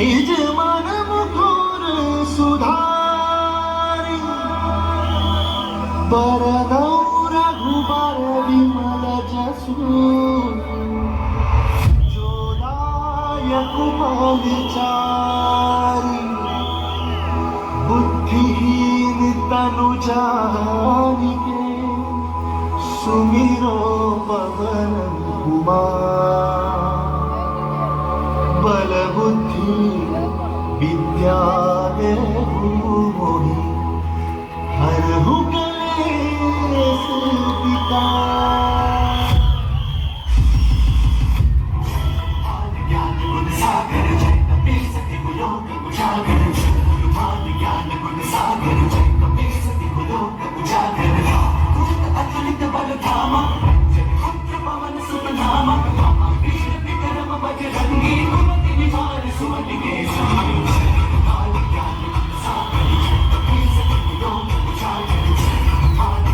निज मन मुखर सुधारी बरदौ रघुबर विमल जसु जोदायक विचारी बुद्धिहीन तनु जानिके सुमिरो पवन कुमार बल बुद्धि विद्या मोहि हरहु कलेश विकार ज्ञान गुण सागर जय कपीस तिहु लोक उजागर ज्ञान गुण सागर जय कपीस तिहु लोक उजागर तुझत अतुलित बल धामा जय पुत्र पवन सुत नामा वीर विक्रम बजरंगी कुमति निवार सुमति के संगी ज्ञान गुण सागर जय कपीस तिहु लोक उजागर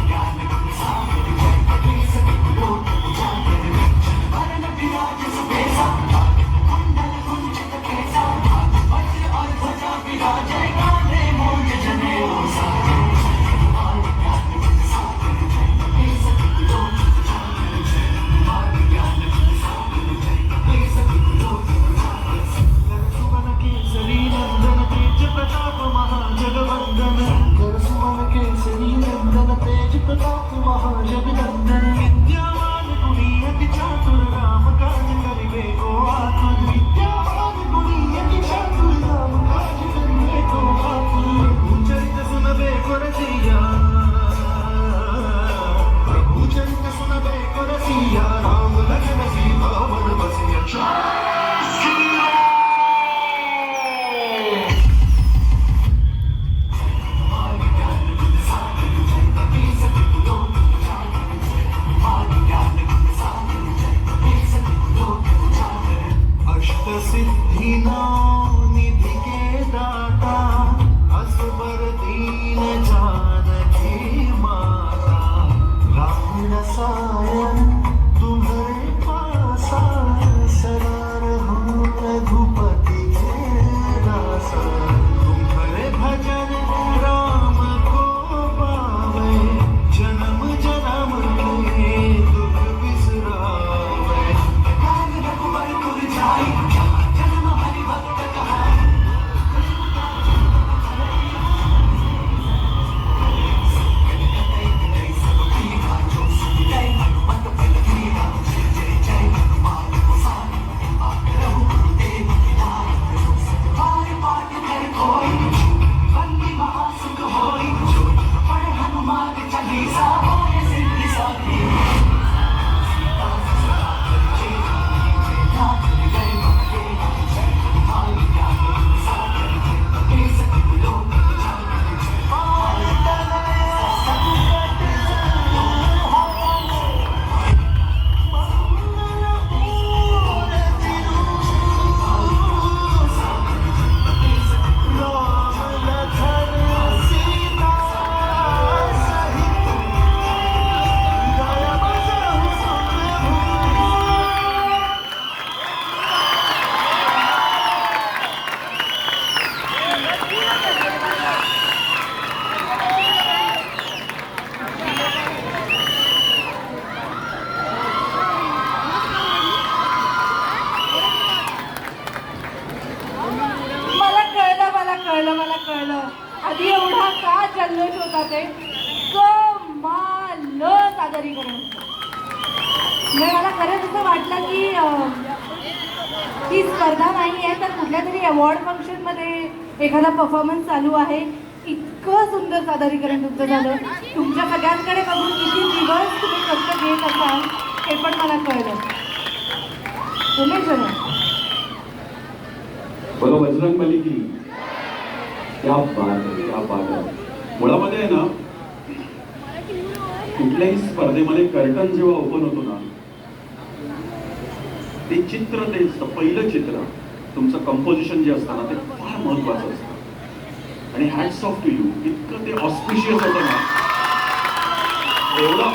ज्ञान गुण सागर जय कपीस तिहु लोक उजागर वरण विराज सुबेसा कुंडल कुंचित केसा वज्र और ध्वजा विराजय कांधे मूंज जनेऊ साजे ज्ञान गुण सागर जय कपीस तिहु लोक उजागर ज्ञान गुण सागर जय कपीस तिहु लोक उजागर सुमन केसरी नंदन तेज प्रताप महाजगवंदन सुमन केसरी नंदन तेज प्रताप महाजगवंदन विद्यावान गुणी अति चातुर राम काज करिबे को आतुर विद्यावान गुणी अति चातुर राम काज करिबे को आतुर प्रभु चरित सुनबे को रसिया प्रभु चरित सुनबे को रसिया राम लखन सीता मन बसिया श्री राम ज्ञान गुण सागर जय कपीस तिहु लोक उजागर ज्ञान गुण सागर जय कपीस तिहु लोक उजागर अष्ट सिद्धि नौ निधि के दाता असबर दीन जानकी माता राम रसायन तुम्हारे पासा सदा रहूं रघुपति के दासा तुम्हारे भजन राम को पावे जन्म जन्म के दुख बिसरावे काल रघुबर पुर जाई जन्म हरि भक्त कहाई मला कळलं आधी एवढा का जल्लोष होता ते कमाल सादरीकरण म्हणजे मला खरंच असं वाटलं की ही स्पर्धा नाही आहे तर कुठल्या तरी अवॉर्ड फंक्शनमध्ये एखादा परफॉर्मन्स चालू आहे. इतकं सुंदर सादरीकरण तुमचं झालं. तुमच्या सगळ्यांकडे बघून किती दिवस तुम्ही कष्ट घेत असाल हे पण मला कळलं. उमेश बोलो बजरंग बली की क्या बात आहे, क्या बात आहे. मुळामध्ये आहे ना कुठल्याही स्पर्धेमध्ये कर्टन जेव्हा ओपन होतो ना ते चित्र ते पहिलं चित्र तुमचं कंपोजिशन जे असतं ना ते फार महत्वाचं असतं आणि हॅट्स ऑफ टू यू. इतकं ते ऑस्पिशियस होतं ना, एवढं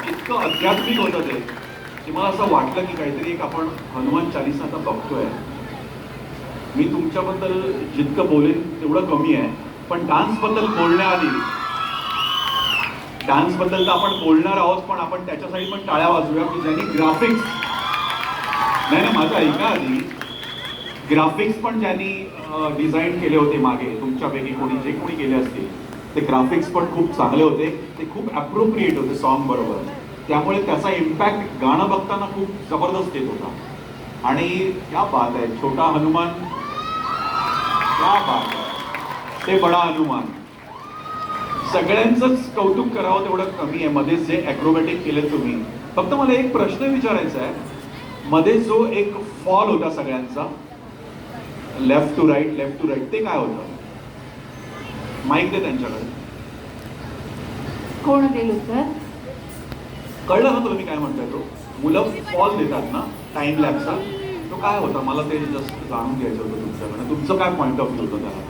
इतकं आध्यात्मिक होतं ते की मला असं वाटलं की काहीतरी एक आपण हनुमान चालीसा आता बघतोय मी तुमच्याबद्दल जितकं बोलेन तेवढं कमी आहे, पण डान्सबद्दल बोलण्याआधी डान्सबद्दल तर आपण बोलणार आहोत, पण आपण त्याच्यासाठी पण टाळ्या वाजवूया की ज्यांनी ग्राफिक्स नाही माझं ऐका आधी, ग्राफिक्स पण ज्यांनी डिझाईन केले होते मागे तुमच्यापैकी कोणी जे कोणी केले असतील ते ग्राफिक्स पण खूप चांगले होते, ते खूप अप्रोप्रिएट होते सॉन्ग बरोबर, त्यामुळे त्याचा इम्पॅक्ट गाणं बघताना खूप जबरदस्त येत होता. आणि क्या बात आहे, छोटा हनुमान, क्या बात आहे, ते बडा हनुमान, सगळ्यांचंच कौतुक करावं तेवढं कमी आहे. मध्ये जे ॲक्रोबॅटिक केले तुम्ही, फक्त मला एक प्रश्न विचारायचा आहे, मध्ये जो एक फॉल होता सगळ्यांचा, लेफ्ट टू राईट, ते काय होतं? माईक दे त्यांच्याकडे. कोण देईल उत्तर? कळलं ना तुला मी काय म्हणतोय? तो मुलं फॉल देतात ना टाइम लॅपचा, तो काय होता? मला ते जस्ट जाणून घ्यायचं होतं तुमच्याकडे, तुमचं काय पॉईंट ऑफ व्ह्यू होतं त्याला?